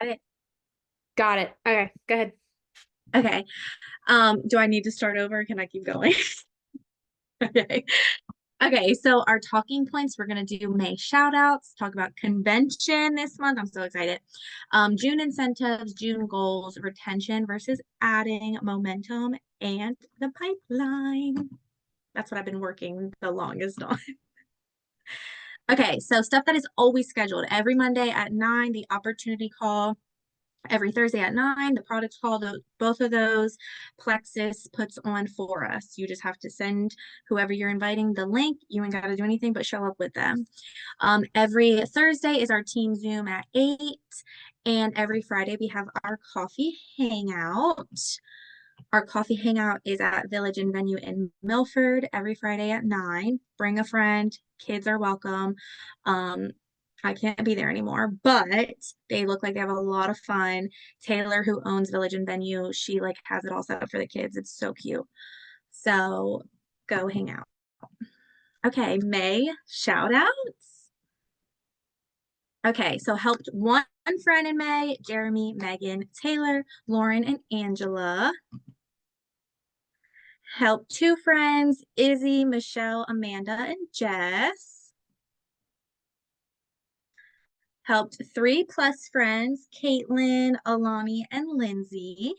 Got it. Got it. Okay, go ahead. Okay. Do I need to start over? Can I keep going? Okay. Okay, so our talking points, we're gonna do May shout outs, talk about convention this month. I'm so excited. June incentives, June goals, retention versus adding momentum, and the pipeline. That's what I've been working the longest on. Okay, so stuff that is always scheduled every Monday at 9, the opportunity call. Every Thursday at 9, the product call, both of those Plexus puts on for us. You just have to send whoever you're inviting the link. You ain't got to do anything but show up with them. Every Thursday is our team Zoom at 8. And every Friday we have our coffee hangout. Our coffee hangout is at Village and Venue in Milford every Friday at 9. Bring a friend. Kids are welcome. Um, I can't be there anymore, but they look like they have a lot of fun. Taylor, who owns Village and Venue, she like has it all set up for the kids. It's so cute. So go hang out. Okay, May shout outs. Okay, so helped one friend in May, Jeremy, Megan, Taylor, Lauren, and Angela. Helped two friends, Izzy, Michelle, Amanda, and Jess. Helped 3+ friends, Caitlin, Alani, and Lindsay.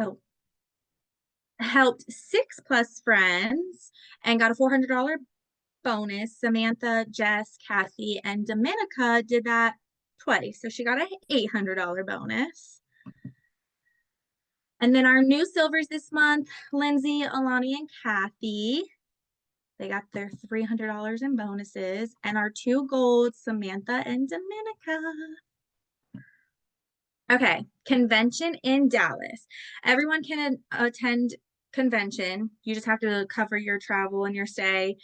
Oh, helped 6+ friends and got a $400 bonus. Samantha, Jess, Kathy, and Dominica did that twice. So she got an $800 bonus. And then our new silvers this month, Lindsay, Alani, and Kathy. They got their $300 in bonuses. And our two golds, Samantha and Dominica. Okay, convention in Dallas. Everyone can attend convention. You just have to cover your travel and your stay.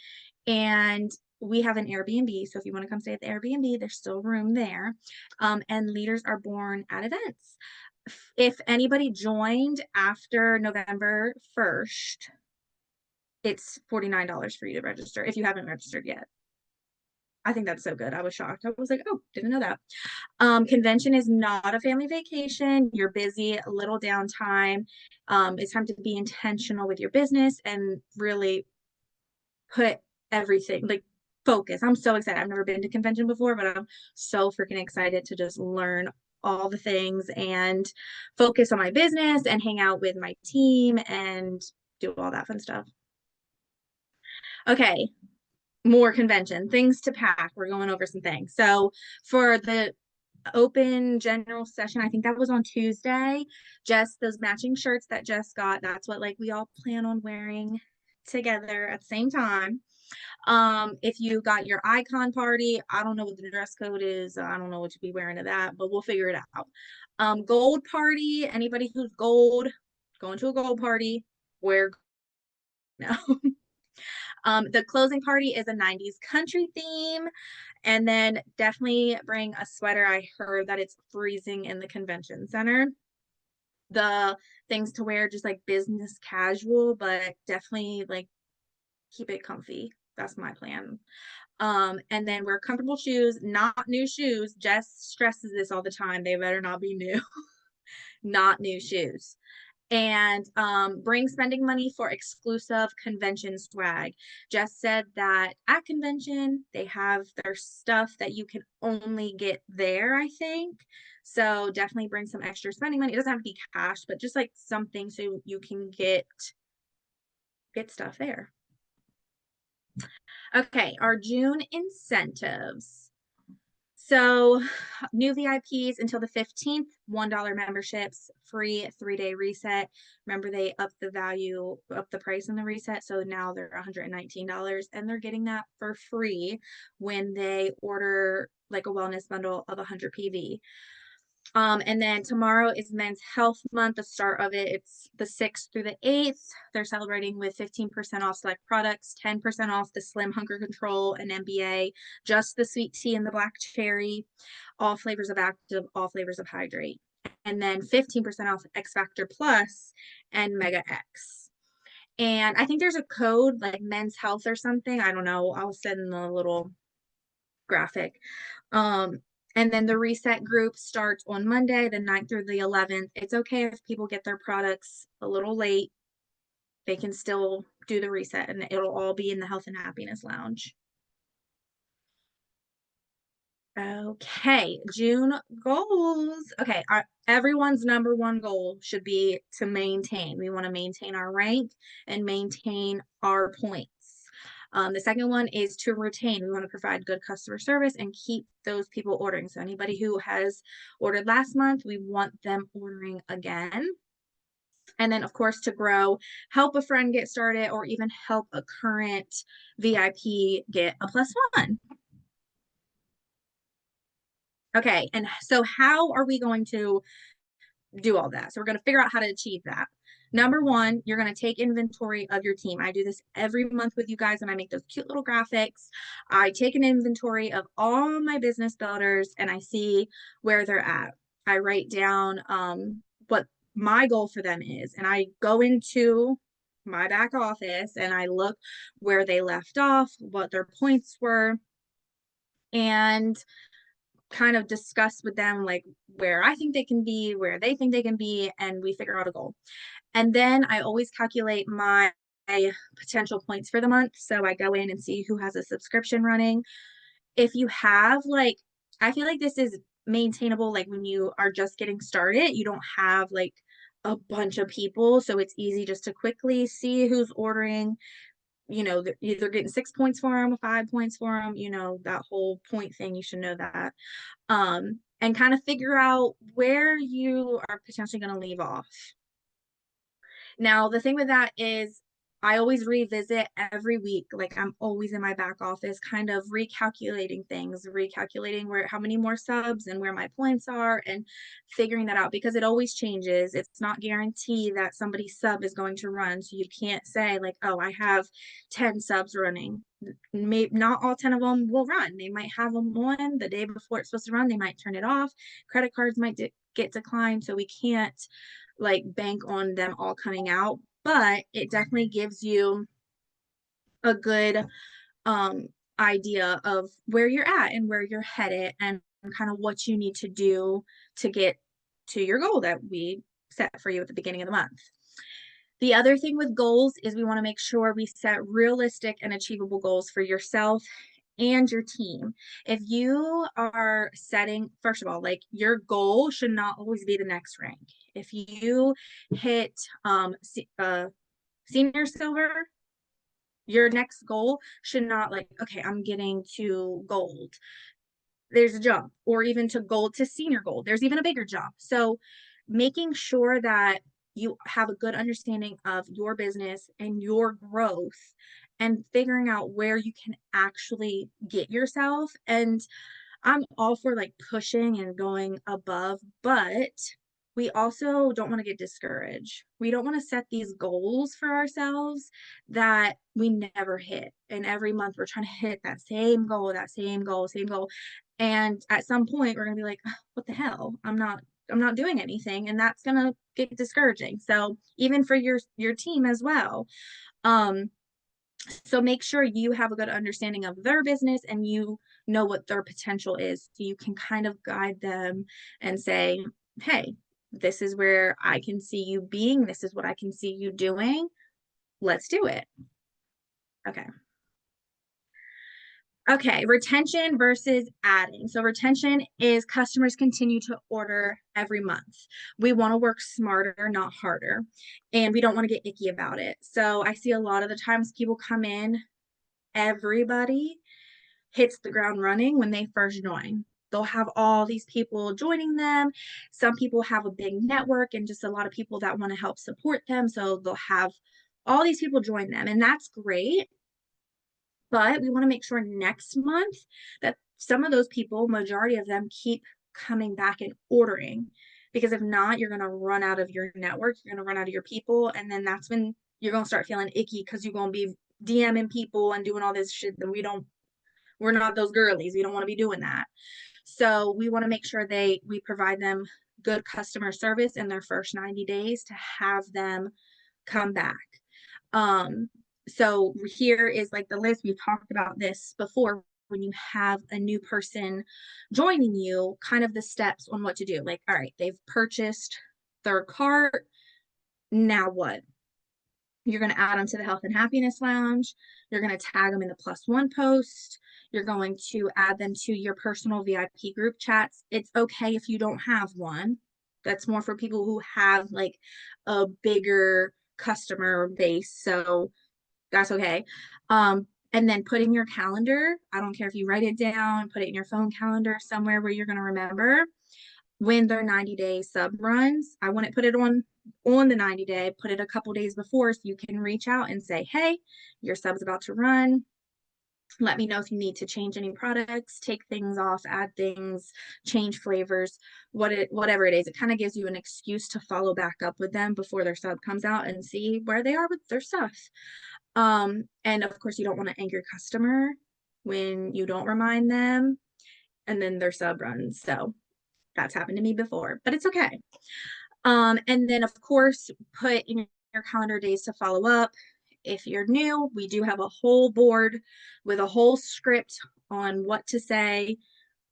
And we have an Airbnb. So if you want to come stay at the Airbnb, there's still room there. And leaders are born at events. If anybody joined after November 1st, it's $49 for you to register if you haven't registered yet. I think that's so good. I was shocked. I was like, oh, didn't know that. Convention is not a family vacation. You're busy, a little downtime. It's time to be intentional with your business and really put everything like focus. I'm so excited. I've never been to convention before, but I'm so freaking excited to just learn all the things and focus on my business and hang out with my team and do all that fun stuff. Okay, more convention things to pack. We're going over some things. So for the open general session, I think that was on Tuesday. Just those matching shirts that Jess got. That's what like we all plan on wearing together at the same time. If you got your icon party, I don't know what the dress code is. I don't know what to be wearing to that, but we'll figure it out. Gold party, anybody who's gold, going to a gold party, wear no. The closing party is a 90s country theme. And then definitely bring a sweater. I heard that it's freezing in the convention center. The things to wear, just like business casual, but definitely like keep it comfy. That's my plan. And then wear comfortable shoes, not new shoes. Jess stresses this all the time. They better not be new, not new shoes. And bring spending money for exclusive convention swag. Jess said that at convention, they have their stuff that you can only get there, I think. So definitely bring some extra spending money. It doesn't have to be cash, but just like something so you can get stuff there. Okay, our June incentives. So, new VIPs until the 15th, $1 memberships, free 3-day reset. Remember, they upped the value, up the price on the reset. So now they're $119 and they're getting that for free when they order like a wellness bundle of 100 PV. And then tomorrow is Men's Health Month, the start of it. It's the 6th through the 8th. They're celebrating with 15% off select products, 10% off the Slim Hunger Control and MBA, just the sweet tea and the black cherry, all flavors of active, all flavors of hydrate. And then 15% off X Factor Plus and Mega X. And I think there's a code like Men's Health or something. I don't know. I'll send the little graphic. And then the reset group starts on Monday, the 9th through the 11th. It's okay if people get their products a little late. They can still do the reset and it'll all be in the Health and Happiness Lounge. Okay, June goals. Okay, everyone's number one goal should be to maintain. We want to maintain our rank and maintain our points. The second one is to retain. We want to provide good customer service and keep those people ordering. So anybody who has ordered last month, we want them ordering again. And then, of course, to grow, help a friend get started or even help a current VIP get a +1. Okay, and so how are we going to do all that? So we're going to figure out how to achieve that. Number one, you're going to take inventory of your team. I do this every month with you guys and I make those cute little graphics. I take an inventory of all my business builders and I see where they're at. I write down what my goal for them is and I go into my back office and I look where they left off, what their points were, and kind of discuss with them like where I think they can be, where they think they can be, and we figure out a goal. And then I always calculate my potential points for the month. So I go in and see who has a subscription running. If you have like, I feel like this is maintainable like when you are just getting started, you don't have like a bunch of people. So it's easy just to quickly see who's ordering. You know, they're either getting 6 points for them, 5 points for them, you know, that whole point thing, you should know that. And kind of figure out where you are potentially going to leave off. Now, the thing with that is I always revisit every week. Like I'm always in my back office, kind of recalculating things, recalculating where how many more subs and where my points are and figuring that out because it always changes. It's not guaranteed that somebody's sub is going to run. So you can't say like, oh, I have 10 subs running. Maybe not all 10 of them will run. They might have them on the day before it's supposed to run. They might turn it off. Credit cards might get declined. So we can't like bank on them all coming out, but it definitely gives you a good um idea of where you're at and where you're headed and kind of what you need to do to get to your goal that we set for you at the beginning of the month. The other thing with goals is we want to make sure we set realistic and achievable goals for yourself and your team. If you are setting, first of all, like your goal should not always be the next rank. If you hit senior silver, your next goal should not like, okay, I'm getting to gold. There's a jump, or even to gold to senior gold. There's even a bigger jump. So making sure that you have a good understanding of your business and your growth and figuring out where you can actually get yourself. And I'm all for like pushing and going above, but we also don't want to get discouraged. We don't want to set these goals for ourselves that we never hit. And every month we're trying to hit that same goal, that same goal, same goal. And at some point we're going to be like, what the hell? I'm not doing anything. And that's going to get discouraging. So even for your team as well. Um, so make sure you have a good understanding of their business and you know what their potential is. So you can kind of guide them and say, hey, this is where I can see you being. This is what I can see you doing. Let's do it. Okay. Okay, retention versus adding. So retention is customers continue to order every month. We want to work smarter, not harder. And we don't want to get icky about it. So I see a lot of the times people come in, everybody hits the ground running when they first join. They'll have all these people joining them. Some people have a big network and just a lot of people that want to help support them. So they'll have all these people join them, and that's great. But we want to make sure next month that some of those people, majority of them, keep coming back and ordering. Because if not, you're going to run out of your network, you're going to run out of your people. And then that's when you're going to start feeling icky because you're going to be DMing people and doing all this shit that we're not those girlies. We don't want to be doing that. So we want to make sure we provide them good customer service in their first 90 days to have them come back. So here is like the list. We've talked about this before. when you have a new person joining you, kind of the steps on what to do. Like, all right, they've purchased their cart. Now what? You're going to add them to the Health and Happiness Lounge. You're going to tag them in the +1 post. You're going to add them to your personal VIP group chats. It's okay if you don't have one. That's more for people who have like a bigger customer base. So that's okay. And then put in your calendar. I don't care if you write it down, put it in your phone calendar somewhere where you're going to remember when their 90-day sub runs. I wouldn't put it on the 90-day, put it a couple days before so you can reach out and say, hey, your sub's about to run. Let me know if you need to change any products, take things off, add things, change flavors, whatever it is. It kind of gives you an excuse to follow back up with them before their sub comes out and see where they are with their stuff. And of course, you don't want to anger your customer when you don't remind them and then their sub runs. So that's happened to me before, but it's okay. And then of course, put in your calendar days to follow up. If you're new, we do have a whole board with a whole script on what to say,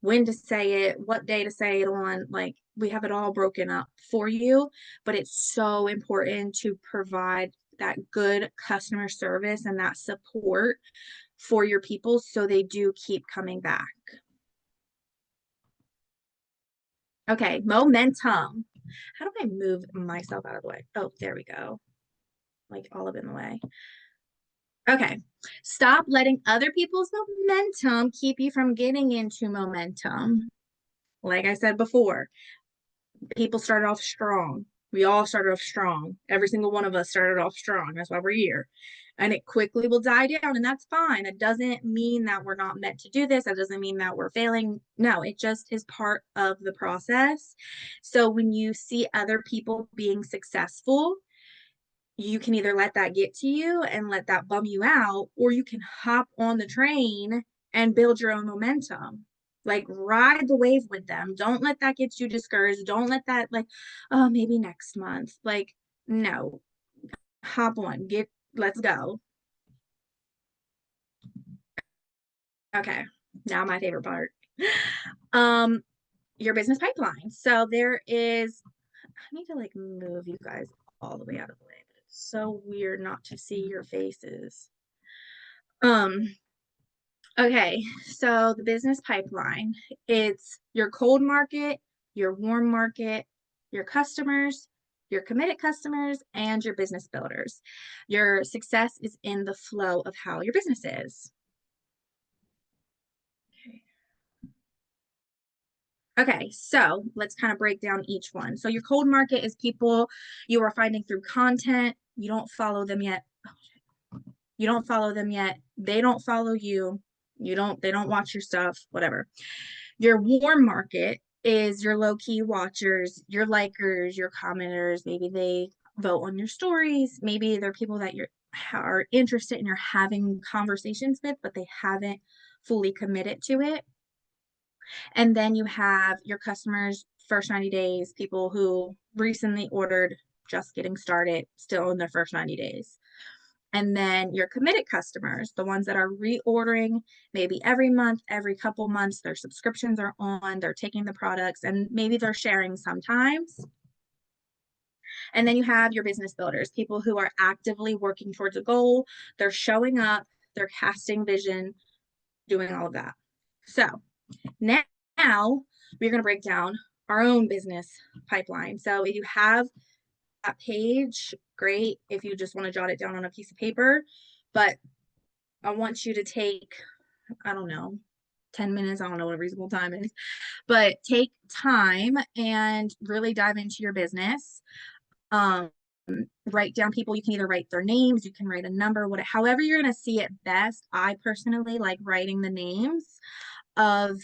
when to say it, what day to say it on. Like, we have it all broken up for you, but it's so important to provide that good customer service and that support for your people so they do keep coming back. Okay, momentum. How do I move myself out of the way? Oh, there we go. Like all up in the way. Okay, stop letting other people's momentum keep you from getting into momentum. Like I said before, people started off strong. We all started off strong. Every single one of us started off strong. That's why we're here. And it quickly will die down, and that's fine. It doesn't mean that we're not meant to do this. That doesn't mean that we're failing. No, it just is part of the process. So when you see other people being successful, you can either let that get to you and let that bum you out, or you can hop on the train and build your own momentum. Like, ride the wave with them. Don't let that get you discouraged. Don't let that, like, oh, maybe next month. Like, no, hop on, let's go. Okay, now my favorite part. Um, your business pipeline. So there is, I need to like move you guys all the way out of the way, but it's so weird not to see your faces. Um, okay, so the business pipeline, it's your cold market, your warm market, your customers, your committed customers, and your business builders. Your success is in the flow of how your business is. Okay, so let's kind of break down each one. So your cold market is people you are finding through content. You don't follow them yet. You don't follow them yet. They don't follow you. They don't watch your stuff, whatever. Your warm market is your low-key watchers, your likers, your commenters. Maybe they vote on your stories. Maybe they're people that are interested in your having conversations with, but they haven't fully committed to it. And then you have your customers first 90 days, people who recently ordered, just getting started, still in their first 90 days. And then your committed customers, the ones that are reordering maybe every month, every couple months, their subscriptions are on, they're taking the products, and maybe they're sharing sometimes. And then you have your business builders, people who are actively working towards a goal, they're showing up, they're casting vision, doing all of that. So now we're going to break down our own business pipeline. So if you have that page, great. If you just want to jot it down on a piece of paper, but I want you to take, I don't know, 10 minutes. I don't know what a reasonable time is, but take time and really dive into your business. Write down people. You can either write their names, you can write a number, however you're going to see it best. I personally like writing the names of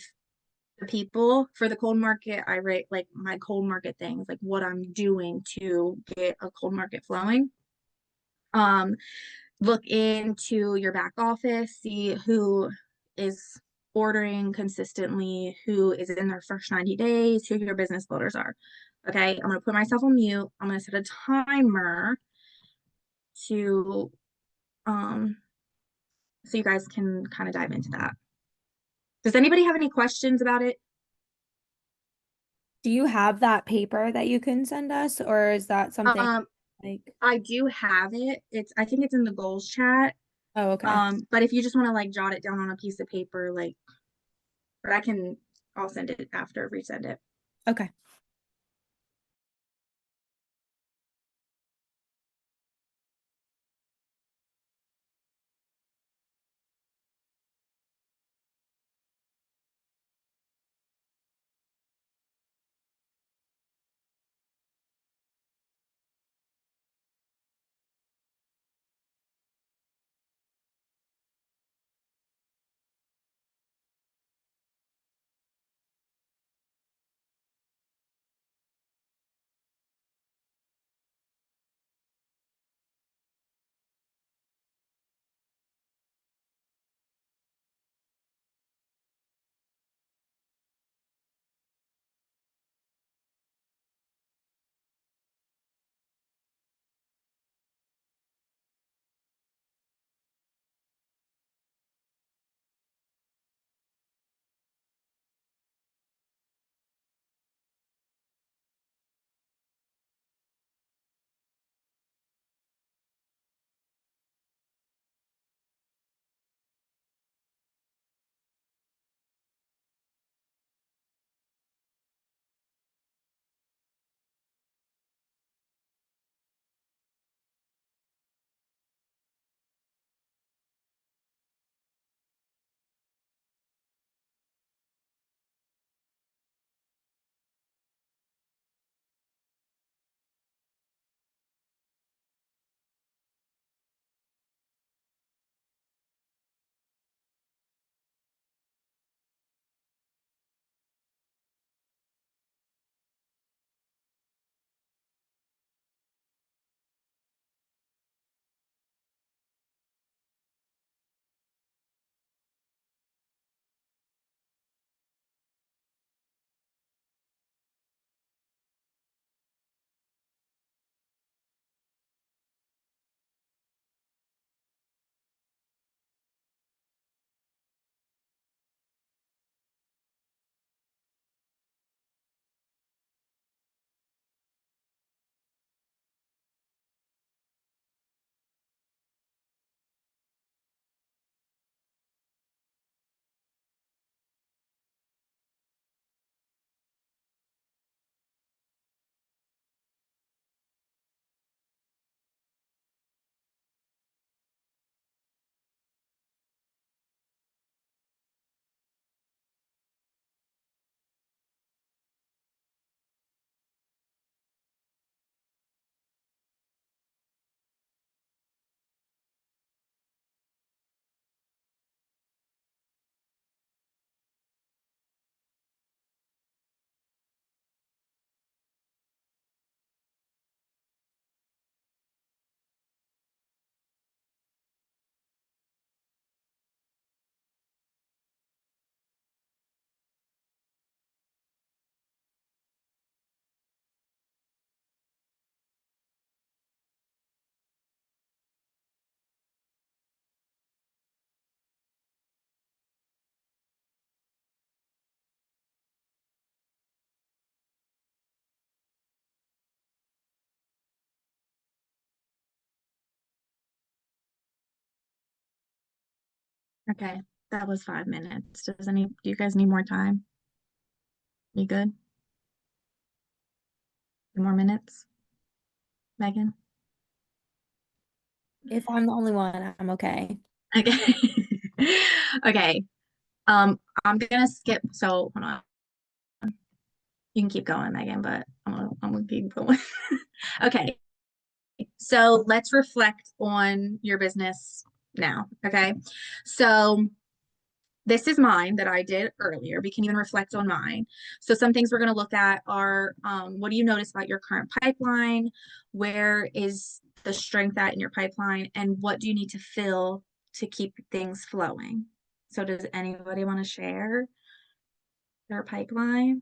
the people. For the cold market, I write like my cold market things, like what I'm doing to get a cold market flowing. Look into your back office, see who is ordering consistently, who is in their first 90 days, who your business builders are. Okay, I'm going to put myself on mute. I'm going to set a timer to so you guys can kind of dive into that. Does anybody have any questions about it? Do you have that paper that you can send us, or is that something Um, like, I do have it. I think it's in the goals chat. oh, okay. But if you just want to like jot it down on a piece of paper, like, but I'll send it after, resend it. Okay. Okay, that was 5 minutes. Do you guys need more time? You good? 2 more minutes, Megan? If I'm the only one, I'm okay. Okay. Okay. I'm gonna skip. So hold on. You can keep going, Megan, but I'm gonna keep going. Okay. So let's reflect on your business now. Okay. So this is mine that I did earlier. We can even reflect on mine. So some things we're going to look at are what do you notice about your current pipeline? Where is the strength at in your pipeline? And what do you need to fill to keep things flowing? So does anybody want to share their pipeline?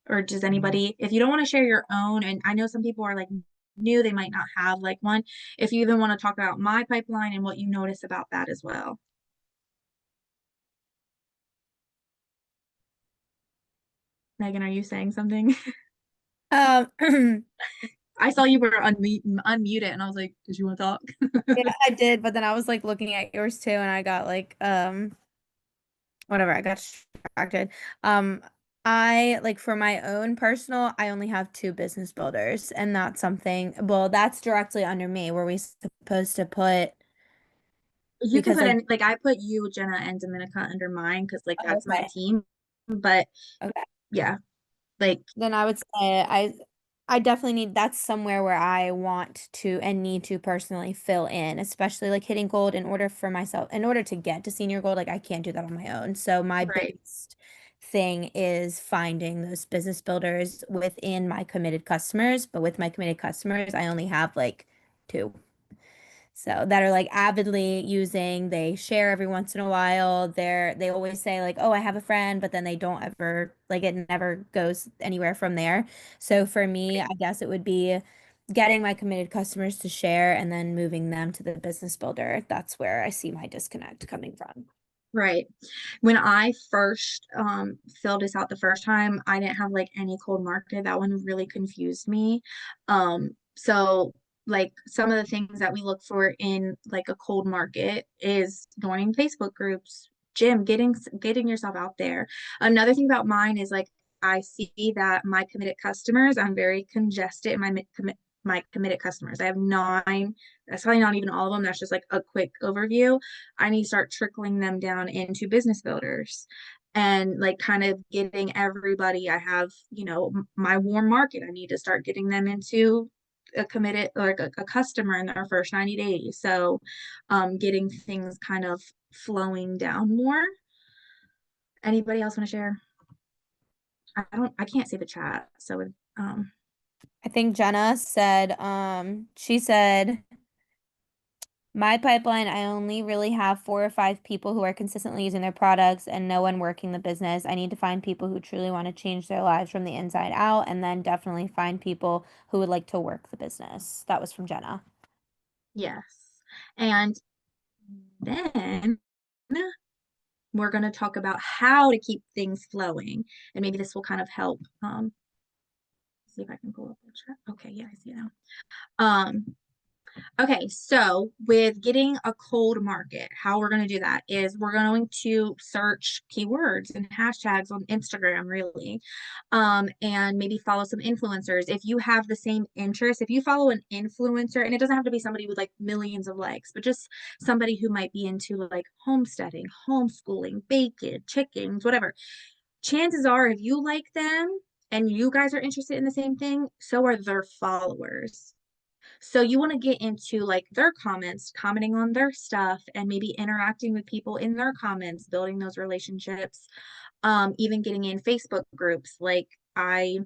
Or does anybody, if you don't want to share your own, and I know some people are like new, they might not have like one. If you even want to talk about my pipeline and what you notice about that as well. Megan, are you saying something? Um, I saw you were unmuted and I was like, did you want to talk? yeah, I did, but then I was like looking at yours too, and I got like whatever, I got distracted. Um, I like for my own personal, I only have two business builders, and that's something, well, that's directly under me. Were we supposed to put You can because put like in like I put you, Jenna, and Dominica under mine because like oh, that's my okay. team. But Okay. yeah, like Then I would say I definitely need that's somewhere where I want to and need to personally fill in, especially like hitting gold in order for myself, in order to get to senior gold, like I can't do that on my own. So my right, biggest thing is finding those business builders within my committed customers, but with my committed customers, I only have like two. So that are like avidly using, they share every once in a while. They always say like, "Oh, I have a friend," but then they don't ever like it never goes anywhere from there. So for me, I guess it would be getting my committed customers to share and then moving them to the business builder. That's where I see my disconnect coming from. right. When I first filled this out the first time, I didn't have like any cold market. That one really confused me. So like some of the things that we look for in like a cold market is joining Facebook groups, gym, getting yourself out there. Another thing about mine is like I see that my committed customers, I'm very congested in my committed customers. I have nine. That's probably not even all of them. That's just like a quick overview. I need to start trickling them down into business builders and like kind of getting everybody. I have, my warm market. I need to start getting them into a committed like a customer in their first 90 days. So getting things kind of flowing down more. Anybody else want to share? I can't see the chat. So um I think Jenna said, she said my pipeline, I only really have 4 or 5 people who are consistently using their products and no one working the business. I need to find people who truly want to change their lives from the inside out, and then definitely find people who would like to work the business. That was from Jenna. yes. And then we're going to talk about how to keep things flowing. And maybe this will kind of help. See if I can pull up the chat. Okay, yeah, I see it now. Um, Okay, so with getting a cold market, how we're going to do that is we're going to search keywords and hashtags on Instagram, really, and maybe follow some influencers. If you have the same interest, if you follow an influencer, and it doesn't have to be somebody with like millions of likes, but just somebody who might be into like homesteading, homeschooling, bacon, chickens, whatever. Chances are, if you like them and you guys are interested in the same thing, so are their followers. So you want to get into like their comments, commenting on their stuff, and maybe interacting with people in their comments, building those relationships. Even getting in Facebook groups. Like I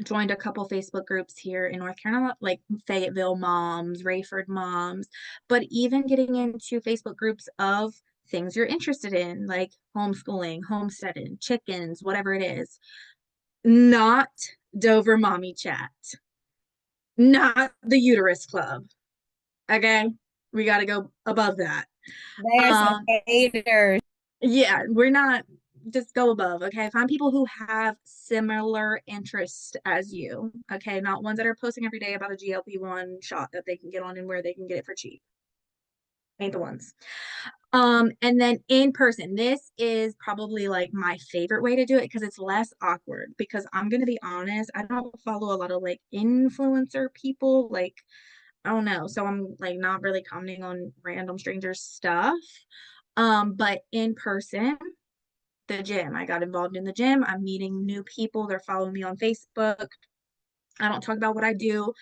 joined a couple Facebook groups here in North Carolina, like Fayetteville Moms, Rayford Moms, but even getting into Facebook groups of things you're interested in, like homeschooling, homesteading, chickens, whatever it is. Not Dover Mommy Chat, not the Uterus Club. Okay. We got to go above that. There's some Um, haters. yeah, we're not just go above. Okay. Find people who have similar interests as you. Okay. Not ones that are posting every day about a GLP-1 shot that they can get on and where they can get it for cheap. Ain't the ones. And then in person, this is probably like my favorite way to do it because it's less awkward. Because I'm gonna be honest, I don't follow a lot of like influencer people. Like I don't know. So I'm like not really commenting on random strangers stuff. But in person, the gym. I got involved in the gym. I'm meeting new people. They're following me on Facebook. I don't talk about what I do.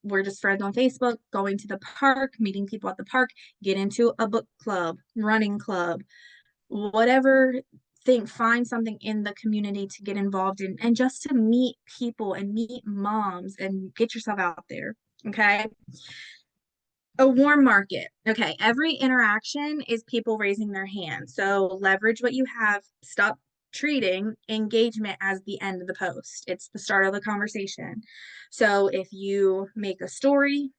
We're just friends on Facebook, going to the park, meeting people at the park, get into a book club, running club, whatever thing, find something in the community to get involved in and just to meet people and meet moms and get yourself out there. Okay. A warm market. Okay, every interaction is people raising their hand. So leverage what you have. Stop treating engagement as the end of the post. It's the start of the conversation. So if you make a story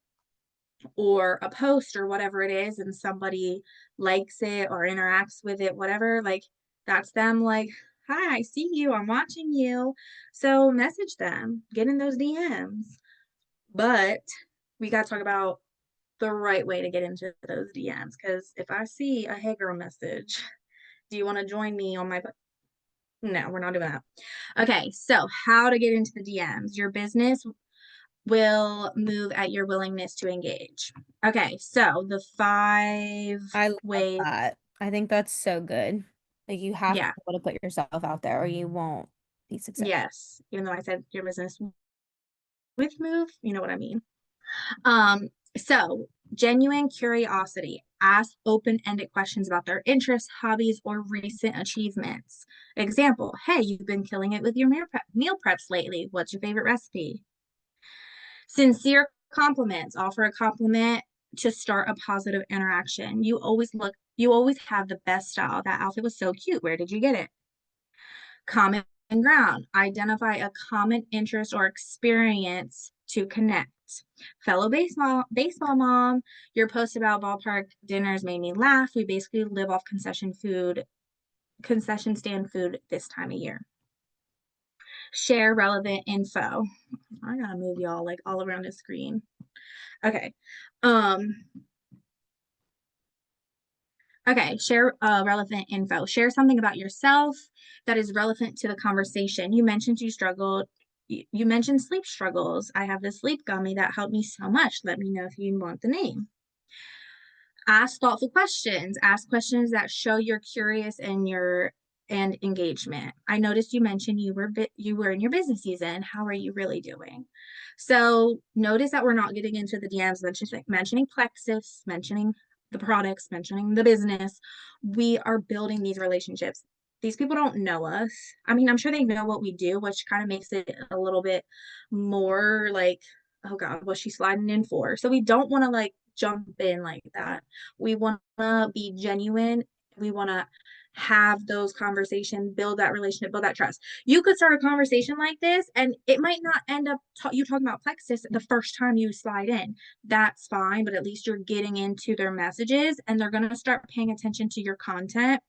or a post or whatever it is and somebody likes it or interacts with it, whatever, like that's them like Hi, I see you. I'm watching you. So message them, get in those DMs. But we got to talk about the right way to get into those DMs. Because if I see a hey girl message, do you want to join me on my? No, we're not doing that. Okay, so how to get into the DMs? Your business will move at your willingness to engage. Okay, so the five I love ways. that. I think that's so good. Like you have to Yeah, be able to put yourself out there or you won't be successful. yes. Even though I said your business with move, you know what I mean. Um, so genuine curiosity. Ask open-ended questions about their interests, hobbies, or recent achievements. Example, hey, you've been killing it with your meal preps lately. What's your favorite recipe? Sincere compliments. Offer a compliment to start a positive interaction. You always have the best style. That outfit was so cute. Where did you get it? Common ground. Identify a common interest or experience to connect. Fellow baseball mom, your post about ballpark dinners made me laugh. We basically live off concession stand food this time of year. Share relevant info. I gotta move y'all like all around the screen. Okay. Um, okay, share relevant info. Share something about yourself that is relevant to the conversation. You mentioned you struggled. You mentioned sleep struggles. I have this sleep gummy that helped me so much. Let me know if you want the name. Ask thoughtful questions. Ask questions that show you're curious and engagement. I noticed you mentioned you were in your busy season. How are you really doing? So notice that we're not getting into the DMs mentioning Plexus, mentioning the products, mentioning the business. We are building these relationships. These people don't know us. I mean, I'm sure they know what we do, which kind of makes it a little bit more like, oh God, what's she sliding in for? So we don't want to like jump in like that. We want to be genuine. We want to have those conversations, build that relationship, build that trust. You could start a conversation like this, and it might not end up you talking about Plexus the first time you slide in. That's fine, but at least you're getting into their messages, and they're going to start paying attention to your content.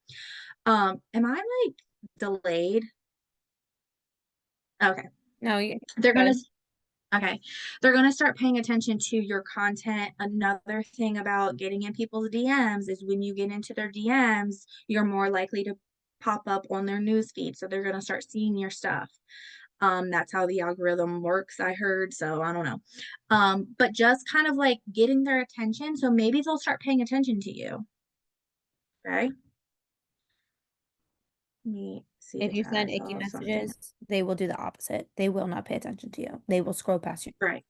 Am I like delayed? Okay. No, you They're going to good. Okay. They're going to start paying attention to your content. Another thing about getting in people's DMs is when you get into their DMs, you're more likely to pop up on their news feed. So they're going to start seeing your stuff. That's how the algorithm works, I heard. So I don't know. But just kind of like getting their attention. So maybe they'll start paying attention to you. Okay. Let me see If the you chat. I send icky saw something. messages, they will do the opposite. They will not pay attention to you. They will scroll past you. Right.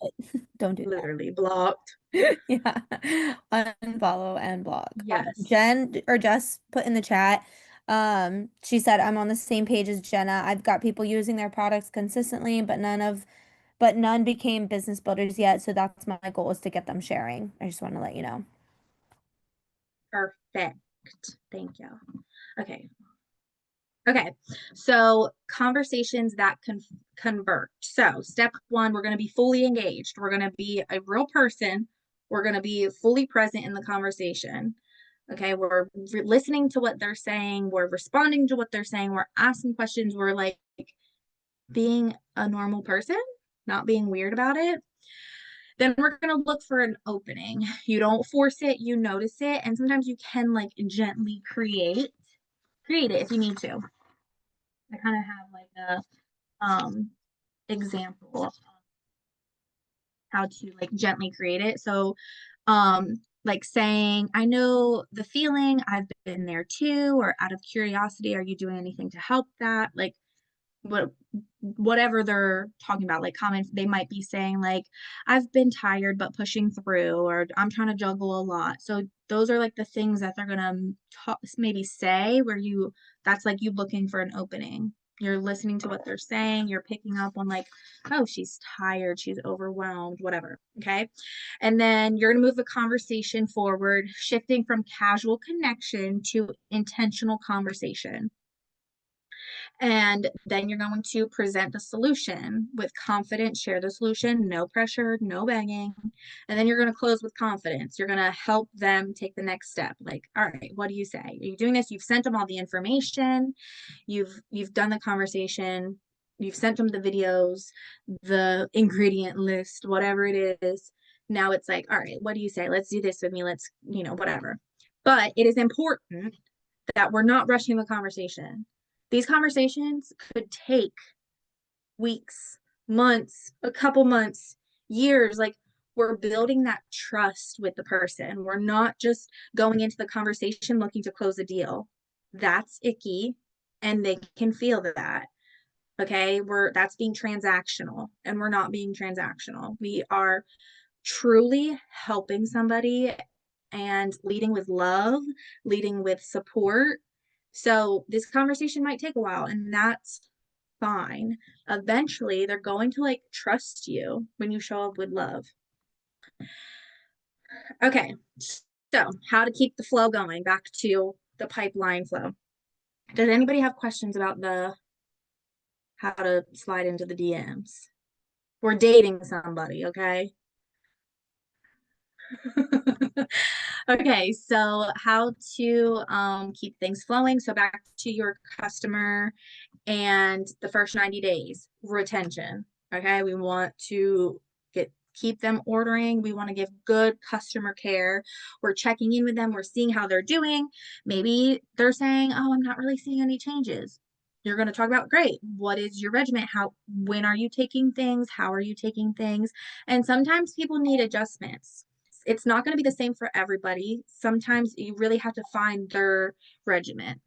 Don't do Literally blocked. that. Yeah. Unfollow and block. Yes. Jen or Jess put in the chat. She said, I'm on the same page as Jenna. I've got people using their products consistently, but none became business builders yet. So that's my goal is to get them sharing. I just want to let you know. Perfect. Thank you. Okay. Okay, so conversations that convert. So, step one, we're going to be fully engaged. We're going to be a real person. We're going to be fully present in the conversation. Okay, we're listening to what they're saying. We're responding to what they're saying. We're asking questions. We're like being a normal person, not being weird about it. Then we're going to look for an opening. You don't force it, you notice it. And sometimes you can like gently create it if you need to. I kind of have like a example of how to like gently create it. So like saying, I know the feeling, I've been there too, or out of curiosity, are you doing anything to help that? Like what whatever they're talking about, like comments, they might be saying like, I've been tired but pushing through, or I'm trying to juggle a lot. So those are like the things that they're gonna maybe say where you that's like you looking for an opening. You're listening to what they're saying, you're picking up on like, oh, she's tired, she's overwhelmed, whatever. Okay. And then you're gonna move the conversation forward, shifting from casual connection to intentional conversation. And then you're going to present the solution with confidence, share the solution, no pressure, no begging. And then you're going to close with confidence. You're going to help them take the next step. Like, all right, what do you say? Are you doing this? You've sent them all the information. You've done the conversation. You've sent them the videos, the ingredient list, whatever it is. Now it's like, all right, what do you say? Let's do this with me. Let's, whatever. But it is important that we're not rushing the conversation. These conversations could take weeks, months, a couple months, years. Like, we're building that trust with the person. We're not just going into the conversation looking to close a deal. That's icky, and they can feel that. Okay, that's being transactional, and we're not being transactional. We are truly helping somebody and leading with love, leading with support. So this conversation might take a while, and that's fine. Eventually, they're going to like trust you when you show up with love. Okay, so how to keep the flow going, back to the pipeline flow. Does anybody have questions about the how to slide into the DMs? We're dating somebody, okay? Okay, so how to keep things flowing. So back to your customer and the first 90 days, retention. Okay, we want to keep them ordering. We want to give good customer care. We're checking in with them. We're seeing how they're doing. Maybe they're saying, "Oh, I'm not really seeing any changes." You're going to talk about, great, what is your regimen? When are you taking things? How are you taking things? And sometimes people need adjustments. It's not going to be the same for everybody. Sometimes you really have to find their regimen.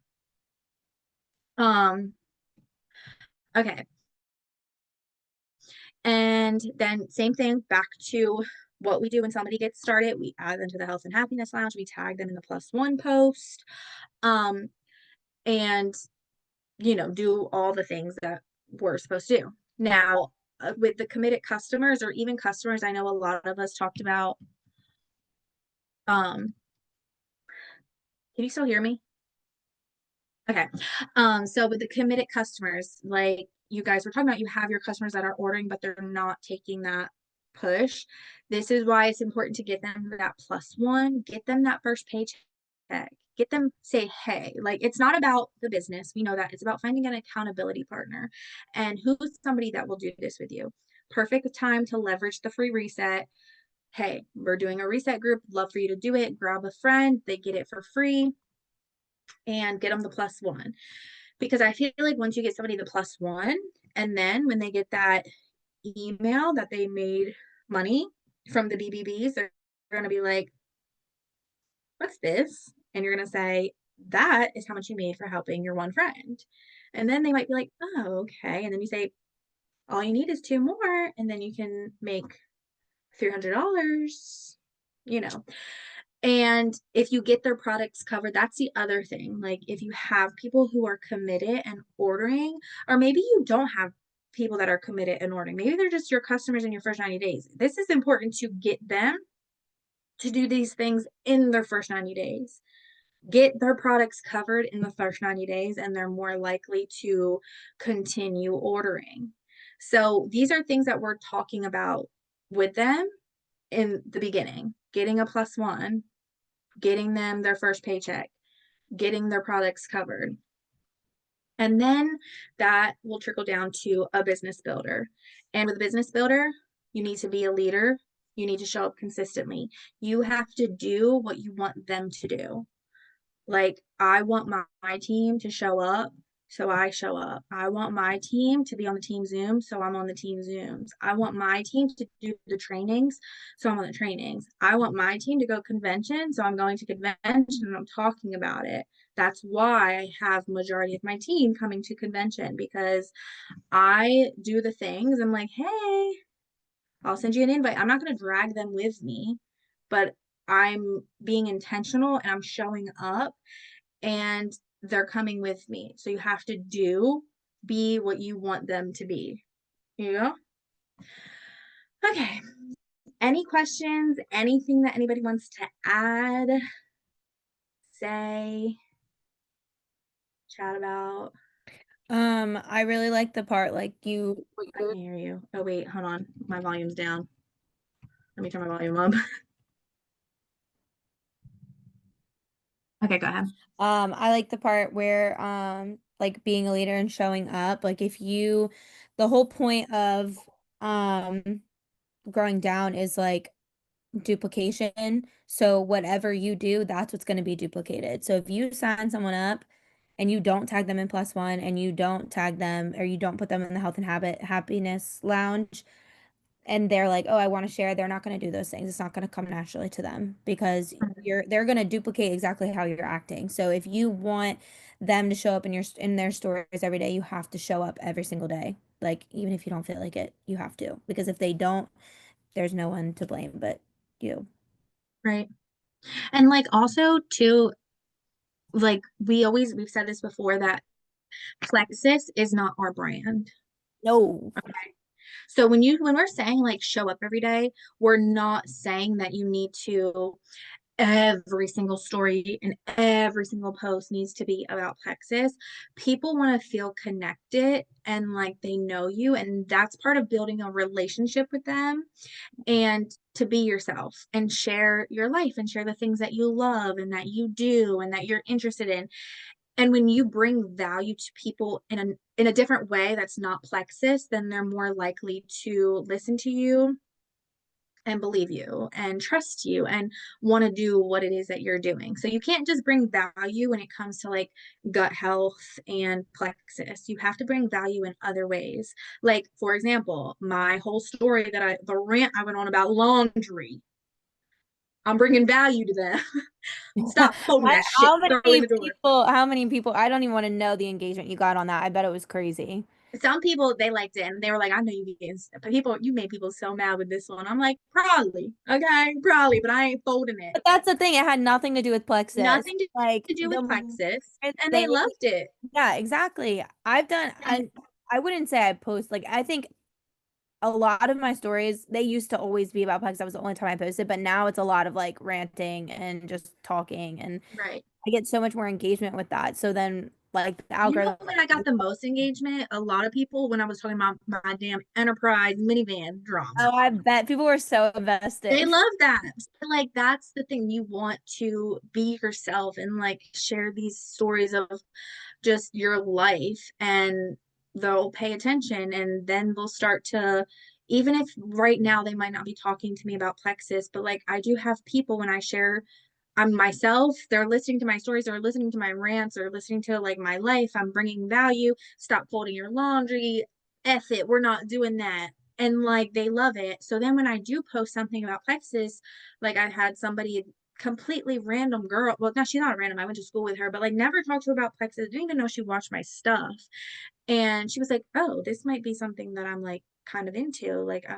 Okay. And then same thing, back to what we do when somebody gets started. We add them to the Health and Happiness Lounge. We tag them in the +1 post. And do all the things that we're supposed to do. Now, with the committed customers, or even customers, I know a lot of us talked about, can you still hear me? Okay. So with the committed customers, like you guys were talking about, you have your customers that are ordering, but they're not taking that push. This is why it's important to get them that +1, get them that first paycheck, get them say, hey, like, it's not about the business. We know that it's about finding an accountability partner, and who's somebody that will do this with you. Perfect time to leverage the free reset. Hey, we're doing a reset group. Love for you to do it. Grab a friend. They get it for free, and get them the +1. Because I feel like once you get somebody the +1, and then when they get that email that they made money from the BBBs, they're going to be like, what's this? And you're going to say, that is how much you made for helping your one friend. And then they might be like, oh, okay. And then you say, all you need is 2 more, and then you can make $300, you know. And if you get their products covered, that's the other thing. Like, if you have people who are committed and ordering, or maybe you don't have people that are committed and ordering, maybe they're just your customers in your first 90 days. This is important to get them to do these things in their first 90 days. Get their products covered in the first 90 days, and they're more likely to continue ordering. So these are things that we're talking about with them in the beginning, getting a +1, getting them their first paycheck, getting their products covered. And then that will trickle down to a business builder. And with a business builder, you need to be a leader. You need to show up consistently. You have to do what you want them to do. Like, I want my team to show up, so I show up. I want my team to be on the team Zoom, so I'm on the team Zooms. I want my team to do the trainings, so I'm on the trainings. I want my team to go convention, so I'm going to convention and I'm talking about it. That's why I have majority of my team coming to convention, because I do the things. I'm like, hey, I'll send you an invite. I'm not going to drag them with me, but I'm being intentional and I'm showing up, and they're coming with me. So you have to be what you want them to be. You know? Okay. Any questions? Anything that anybody wants to add, say, chat about? I really like the part like you I can hear you. Oh wait, hold on. My volume's down. Let me turn my volume up. Okay, go ahead. I like the part where like being a leader and showing up. Like if you the whole point of um growing down is like duplication. So whatever you do, that's what's going to be duplicated. So if you sign someone up and you don't tag them in plus one and you don't tag them or you don't put them in the health and habit happiness lounge, and they're like, "Oh, I want to share," they're not going to do those things. It's not going to come naturally to them because they're going to duplicate exactly how you're acting. So if you want them to show up in their stories every day, you have to show up every single day. Like even if you don't feel like it, you have to. Because if they don't, there's no one to blame but you. Right. And like also too, like we've said this before that Plexus is not our brand. No. Okay. So when we're saying like show up every day, we're not saying that you need to every single story and every single post needs to be about Plexus. People want to feel connected and like they know you, and that's part of building a relationship with them and to be yourself and share your life and share the things that you love and that you do and that you're interested in. And when you bring value to people in a different way that's not Plexus, then they're more likely to listen to you and believe you and trust you and want to do what it is that you're doing. So you can't just bring value when it comes to like gut health and Plexus. You have to bring value in other ways. Like, for example, my whole story the rant I went on about laundry, I'm bringing value to them. Stop folding that shit, throw it in the drawer. How many people, I don't even want to know the engagement you got on that. I bet it was crazy. Some people they liked it and they were like, I know you getting but people you made people so mad with this one. I'm like, probably, okay, probably, but I ain't folding it. But that's the thing. It had nothing to do with Plexus. Nothing Like to do with the Plexus. more And they they, loved it. yeah, exactly. And I wouldn't say I post, like, I think a lot of my stories, they used to always be about Plexus. That was the only time I posted, but now it's a lot of like ranting and just talking. And right. I get so much more engagement with that. So then, like, the You know algorithm, when I got the most engagement? A lot of people when I was talking about my damn enterprise minivan oh, drama. I bet people were so They invested. love that. Like that's the thing. You want to be yourself and like share these stories of just your life and they'll pay attention and then they'll start to even if right now they might not be talking to me about Plexus, but like I do have people when I share I'm myself, they're listening to my stories or listening to my rants or listening to like my life. I'm bringing value. Stop folding your laundry. F it. We're not doing that. And like they love it. So then when I do post something about Plexus, like I had somebody completely random girl. Well, no, she's not random. I went to school with her, but like never talked to her about Plexus. Didn't even know she watched my stuff. And she was like, oh, this might be something that I'm like kind of into. Like I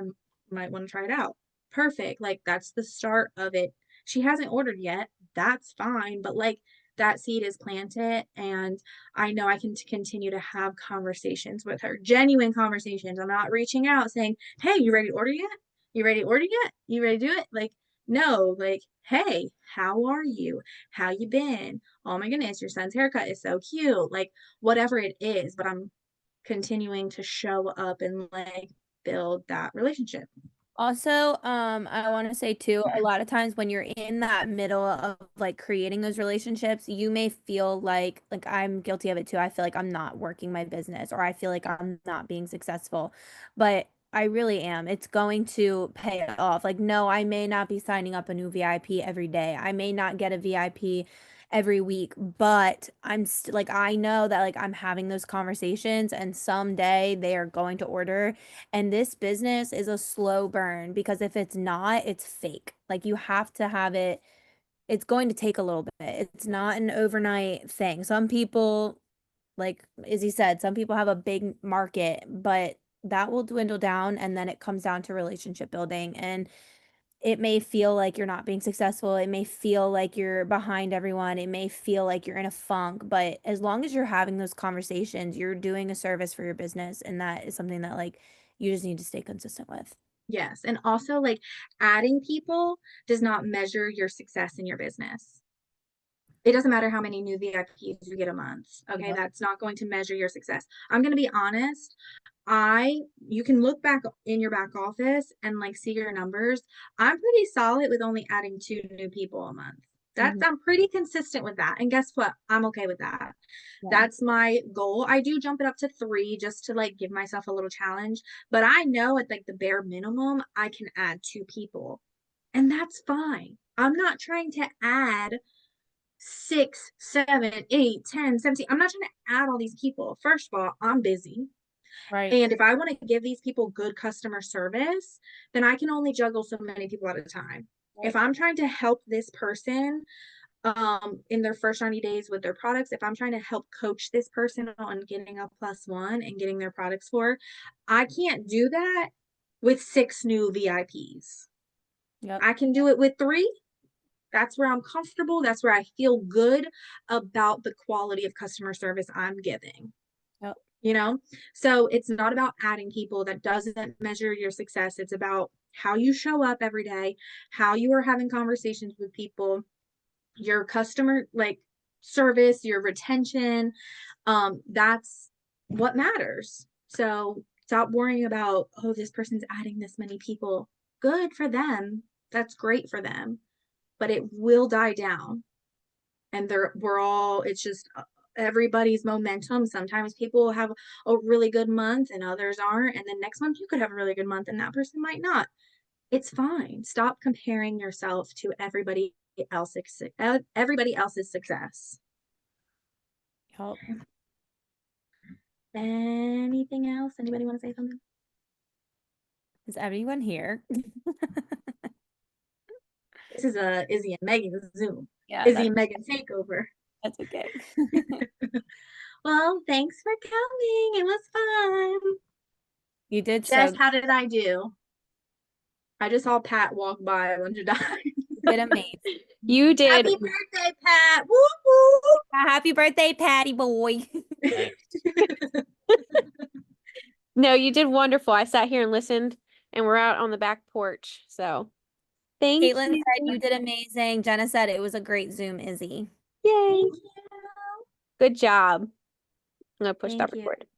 might want to try it out. Perfect. Like that's the start of it. She hasn't ordered yet. That's fine. But like that seed is planted and I know I can continue to have conversations with her, genuine conversations. I'm not reaching out saying, hey, you ready to order yet? You ready to order yet? You ready to do it? Like, no, like, hey, how are you? How you been? Oh my goodness, your son's haircut is so cute. Like, whatever it is, but I'm continuing to show up and like build that relationship. Also, I want to say too, a lot of times when you're in that middle of like creating those relationships, you may feel like I'm guilty of it too. I feel like I'm not working my business or I feel like I'm not being successful. But I really am. It's going to pay off. Like, no, I may not be signing up a new VIP every day. I may not get a VIP every week, but I'm st like I know that like I'm having those conversations and someday they are going to order. And this business is a slow burn because if it's not, it's fake. Like you have to have it, it's going to take a little bit. It's not an overnight thing. Some people, like Izzy said, some people have a big market, but that will dwindle down and then it comes down to relationship building. And it may feel like you're not being successful. It may feel like you're behind everyone. It may feel like you're in a funk, but as long as you're having those conversations, you're doing a service for your business. And that is something that like you just need to stay consistent with. Yes. And also, like, adding people does not measure your success in your business. It doesn't matter how many new VIPs you get a month. Okay. Yep. That's not going to measure your success. I'm going to be honest. You can look back in your back office and like see your numbers. I'm pretty solid with only adding 2 new people a month. Mhm. I'm pretty consistent with that. And guess what? I'm okay with that. Yeah. That's my goal. I do jump it up to 3 just to like give myself a little challenge, but I know at like the bare minimum, I can add 2 people. And that's fine. I'm not trying to add 6, 7, 8, 10, 17. I'm not trying to add all these people. First of all, I'm busy. Right. And if I want to give these people good customer service, then I can only juggle so many people at a time. If Right. I'm trying to help this person in their first 90 days with their products, if I'm trying to help coach this person on getting a +1 and getting their products for, I can't do that with 6 new VIPs. Yep. I can do it with 3. That's where I'm comfortable. That's where I feel good about the quality of customer service I'm giving, Yep. you know? So it's not about adding people. That doesn't measure your success. It's about how you show up every day, how you are having conversations with people, your customer like service, your retention. That's what matters. So stop worrying about, oh, this person's adding this many people. Good for them. That's great for them, but it will die down. And we're all, it's just everybody's momentum. Sometimes people have a really good month and others aren't. And then next month you could have a really good month and that person might not. It's fine. Stop comparing yourself to everybody else's success. Yep. Anything else? Anybody want to say something? Is everyone here? This is a Izzy and Megan Zoom. Yeah, Izzy and Megan takeover. that's okay. Well, thanks for coming. It was fun. You did Jess, so how did I do? I just saw Pat walk by a bunch of times. you did amazing. You did. Happy birthday, Pat. Woo Happy birthday, Patty boy. woo. No, you did wonderful. I sat here and listened, and we're out on the back porch. So thank Caitlin you. said you did amazing. Jenna said it was a great Zoom, Izzy. Yay. Thank you. Good job. I'm gonna push that Thank you. record.